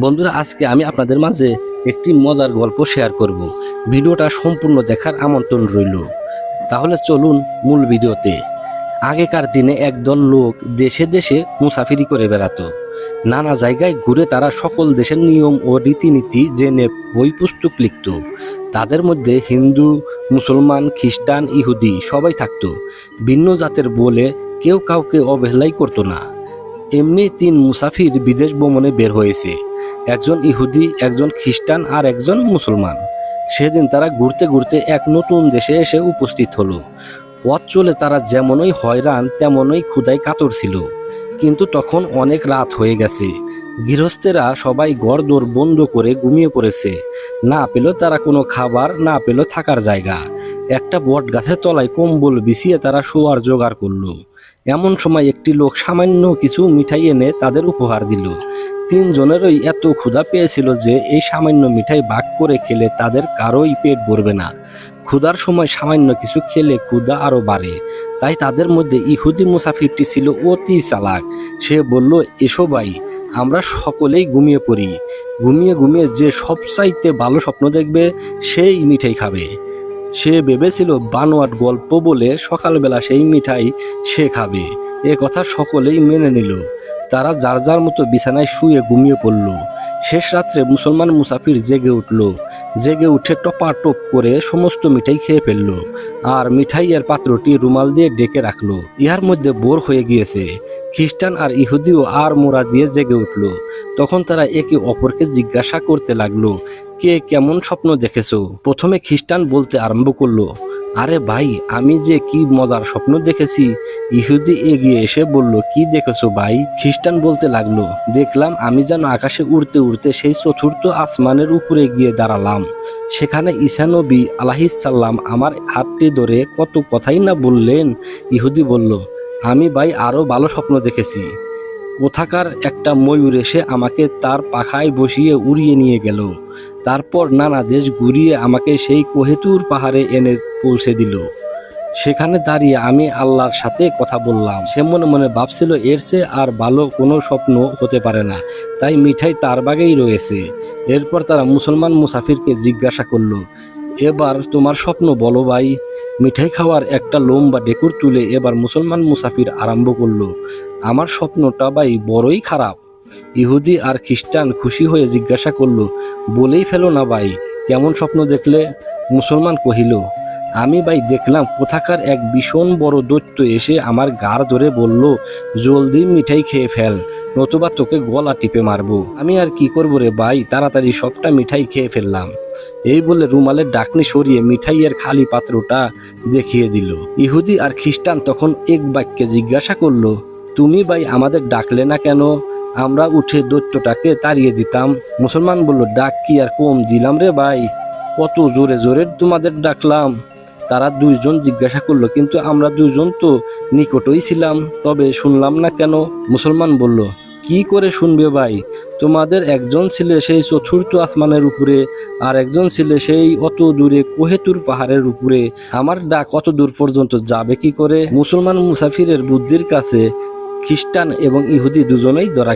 বন্ধুরা, আজকে আমি আপনাদের মাঝে একটি মজার গল্প শেয়ার করব। ভিডিওটা সম্পূর্ণ দেখার আমন্ত্রণ রইল। তাহলে চলুন মূল ভিডিওতে। আগেকার দিনে একদল লোক দেশে দেশে মুসাফিরি করে বেড়াতো। নানা জায়গায় ঘুরে তারা সকল দেশের নিয়ম ও রীতিনীতি জেনে বই পুস্তক লিখত। তাদের মধ্যে হিন্দু, মুসলমান, খ্রিস্টান, ইহুদি সবাই থাকতো। ভিন্ন জাতের বলে কেউ কাউকে অবহেলাই করতো না। এমনি তিন মুসাফির বিদেশ ভ্রমণে বের হয়েছে, একজন ইহুদি, একজন খ্রিস্টান আর একজন মুসলমান। সেদিন তারা ঘুরতে ঘুরতে এক নতুন দেশে এসে উপস্থিত হলো। পথ চলে তারা যেমনই হয়রান তেমনই ক্ষুধায় কাতর ছিল। কিন্তু তখন অনেক রাত হয়ে গেছে। গৃহস্থেরা সবাই ঘরদোর বন্ধ করে ঘুমিয়ে পড়েছে। না পেল তারা কোনো খাবার, না পেল থাকার জায়গা। একটা বট গাছের তলায় কম্বল বিছিয়ে তারা শোয়ার জোগাড় করলো। এমন সময় একটি লোক সামান্য কিছু মিঠাই এনে তাদের উপহার দিল। তিনজনেরই এত ক্ষুধা পেয়েছিল যে এই সামান্য মিঠাই ভাগ করে খেলে তাদের কারোই পেট ভরবে না। ক্ষুধার সময় সামান্য কিছু খেলে ক্ষুধা আরো বাড়ে। তাই তাদের মধ্যে ইহুদি মুসাফিরটি ছিল অতি চালাক। সে বলল, এসো ভাই, আমরা সকলেই ঘুমিয়ে পড়ি। ঘুমিয়ে ঘুমিয়ে যে সবচাইতে ভালো স্বপ্ন দেখবে সেই মিঠাই খাবে। সে ভেবেছিল বানোয়াট গল্প বলে সকালবেলা সেই মিঠাই সে খাবে। এ কথা সকলেই মেনে নিল। তারা যার যার মতো বিছানায় শুয়ে ঘুমিয়ে পড়ল। শেষ রাত্রে মুসলমান মুসাফির জেগে উঠল। জেগে উঠে টপাটপ করে সমস্ত মিঠাই খেয়ে ফেলল আর মিঠাইয়ের পাত্রটি রুমাল দিয়ে ডেকে রাখলো। ইহার মধ্যে বোর হয়ে গিয়েছে। খ্রিস্টান আর ইহুদিও আর মোড়া দিয়ে জেগে উঠল। তখন তারা একে অপরকে জিজ্ঞাসা করতে লাগলো, কে কেমন স্বপ্ন দেখেছো? প্রথমে খ্রিস্টান বলতে আরম্ভ করলো, আরে ভাই, আমি যে কি মজার স্বপ্ন দেখেছি। ইহুদি এগিয়ে এসে বলল, কি দেখেছো ভাই? খ্রিস্টান বলতে লাগলো, দেখলাম আমি যেন আকাশে উড়তে উড়তে সেই চতুর্থ আসমানের উপরে গিয়ে দাঁড়ালাম। সেখানে ঈসা নবী আলাইহিসসালাম আমার হাতটি ধরে কত কথাই না বললেন। ইহুদি বলল, আমি ভাই আরো ভালো স্বপ্ন দেখেছি। কোথাকার একটা ময়ূর এসে আমাকে তার পাখায় বসিয়ে উড়িয়ে নিয়ে গেল। তারপর নানা দেশ ঘুরিয়ে আমাকে সেই কোহেতুর পাহাড়ে এনে পৌঁছে দিল। সেখানে দাঁড়িয়ে আমি আল্লাহর সাথে কথা বললাম। সে মনে মনে ভাবছিল, এর চেয়ে আর ভালো কোনো স্বপ্ন হতে পারে না। তাই মিঠাই তার বাগেই রয়েছে। এরপর তারা মুসলমান মুসাফিরকে জিজ্ঞাসা করলো, এবার তোমার স্বপ্ন বলো ভাই। মিঠাই খাওয়ার একটা লম্বা ডেকুর তুলে এবার মুসলমান মুসাফির আরম্ভ করলো, আমার স্বপ্নটা ভাই বড়ই খারাপ। ইহুদি আর খ্রিস্টান খুশি হয়ে জিজ্ঞাসা করলো, বলেই ফেলো না ভাই, কেমন স্বপ্ন দেখলে? মুসলমান কহিল, আমি ভাই দেখলাম কোথাকার এক ভীষণ বড় দৈত্য এসে আমার ঘাড় ধরে বলল, জলদি মিঠাই খেয়ে ফেল, নতুবা তোকে গলা টিপে মারবো। আমি আর কি করবো রে ভাই, তাড়াতাড়ি সবটা মিঠাই খেয়ে ফেললাম। এই বলে রুমালের ডাকনি সরিয়ে মিঠাইয়ের খালি পাত্রটা দেখিয়ে দিল। ইহুদি আর খ্রিস্টান তখন এক বাক্যে জিজ্ঞাসা করলো, তুমি ভাই আমাদের ডাকলে না কেন? আমরা উঠে দৈত্যটাকে তাড়িয়ে দিতাম। মুসলমান বলল, ডাক কি আর কম দিলাম রে ভাই, কত জোরে জোরে তোমাদের ডাকলাম। তারা দুইজন জিজ্ঞাসা করলো, কিন্তু আমরা দুইজন তো নিকটই ছিলাম, তবে শুনলাম না কেন? মুসলমান বলল, কি করে শুনবে ভাই, তোমাদের একজন ছিল সেই চতুর্থ আসমানের উপরে, আর একজন ছিল সেই অত দূরে কোহেতুর পাহাড়ের উপরে। আমার ডাক অত দূর পর্যন্ত যাবে কি করে? মুসলমান মুসাফিরের বুদ্ধির কাছে খ্রিস্টান এবং ইহুদি দুজনেই ধরা খেল।